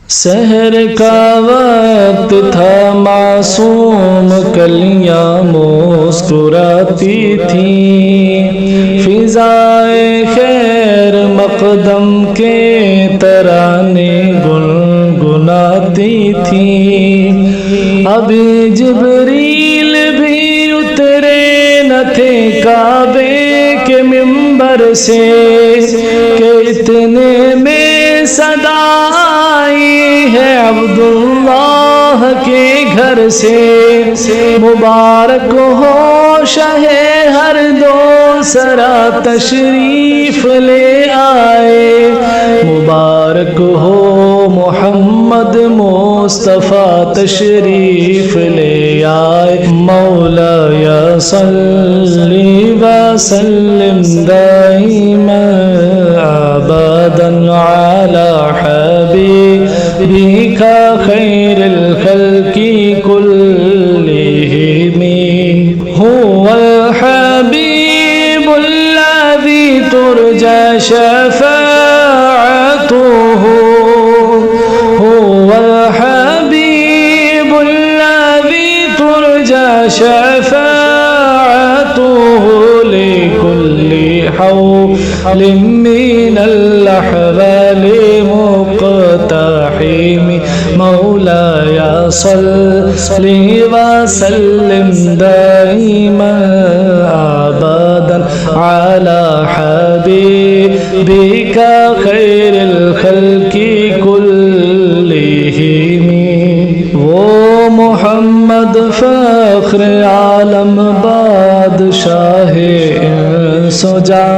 सहर का वक्त था, मासूम कलियां मुस्कुराती थी, फिजाए खैर मकदम के तराने गुनगुनाती थी। अभी जिब्रील भी उतरे न थे काबे के मिंबर से कि इतने में सदा आई है अब्दुल्लाह के घर से। मुबारक हो शहे हर दो सरा तशरीफ ले आए, मुबारक हो मोहम्मद मुस्तफ़ा तशरीफ ले आए। मौला या सल्ली व सल्लिम दाइमन अबदन अला हबीबिका खैरिल खल्क़ि कुल्लिहिम। हुवल हबीबुल्लज़ी तुरजा शफ़ाअतुहु, हुवल हबीबुल्लज़ी तुरजा शफ़ाअतुहु लिकुल्लि हौलिम मिनल अहवालि मुक़तहिम। मौला या सल्ली व सल्लिम दाइमन अबदन अला हबीबिका खैरिल खल्क़ि कुल्लिहिम। वो मोहम्मद फ़ख्र आलम बादशाहे इंसुजा,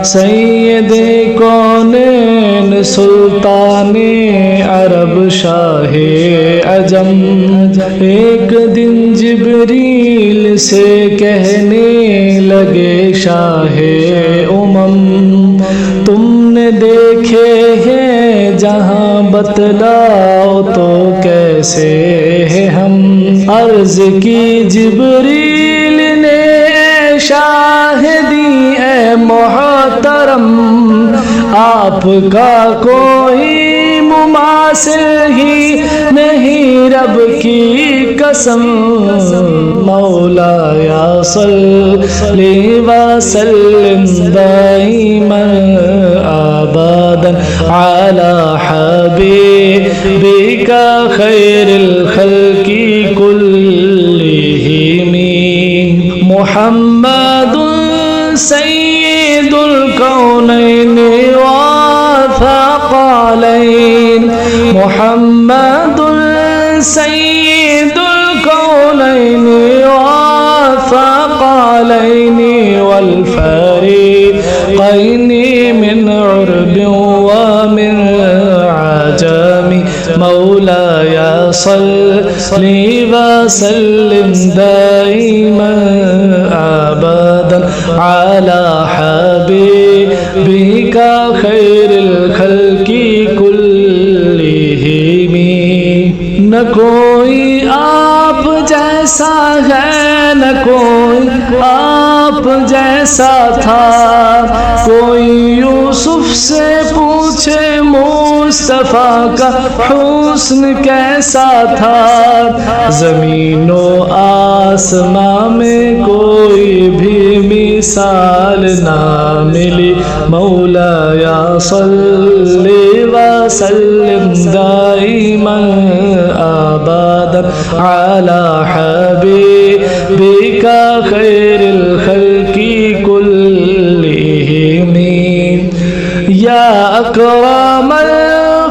सैयदे कौनैन सुल्ताने अरब शाहे अजम। एक दिन जिब्रील से कहने लगे शाहे उमम, तुमने देखे हैं जहाँ बतलाओ तो कैसे है हम। अर्ज की जिब्रील ने शाहिदी ए मोहतरम, आपका कोई मुमासिल ही नहीं रब की कसम। मौला या सल्ली व सल्लिम दाइमन अबदन अला हबीबिका खैरिल खल्क़ि कुल्लिहिम। मुहम्मदुन सय्यिदुल कौनैन व थक़लैन, मुहम्मदुन सय्यिदुल कौनैन व थक़लैन वल फ़रीक़ैन मिन उर्ब व मिन अजम। मौला या सल्ली व सल्लिम दाइमन अबदन अला हबीबिका खैरिल खल्क़ि कुल्लिहिम। न कोई आप जैसा है, न कोई आप जैसा था, कोई यूसुफ से पूछे मुस्तफ़ा का हुस्न कैसा था। ज़मीनो आसमां में कोई भी मिसाल ना मिली। मौला या सल्ली व सल्लिम दाइमन अबदन अला हबीबिका खैरिल खल्क़ि कुल्लिहिम। या अकरमल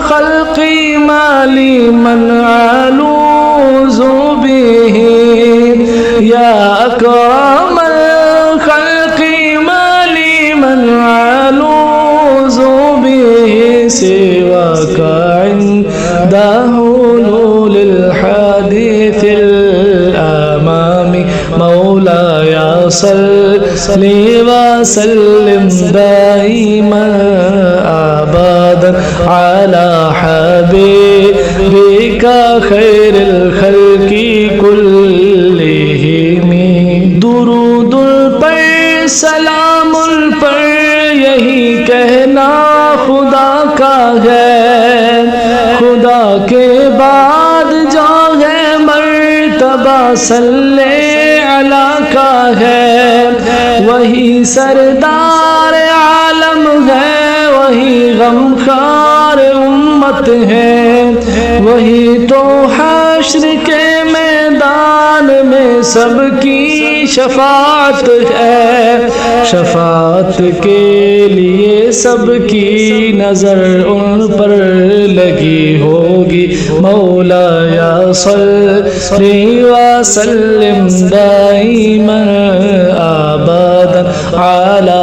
खल्क़ि माली मन अलूज़ु बिही, या अकरमल खल्क़ि माली मन अलूज़ु बिही, सिवाका इंदा हुलूलिल हादिसिल अमामी। मौला या सल्ली व सल्लिम दाइमन अबदन अला हबीबिका खैरिल खल्क़ि कुल्लिहिम। दुरूदुल पर सलामुल पर यही कहना खुदा का है, खुदा के बाद जो है मर्तबा सल्ले अला का है, वही सरदार आलम है, वही गमखार उम्मत है, वही तो हश्र के मैदान में सबकी शफाअत है। शफाअत के लिए सबकी नजर उन पर लगी होगी। मौला या सल्ली व सल्लिम दाइमन अबदन अला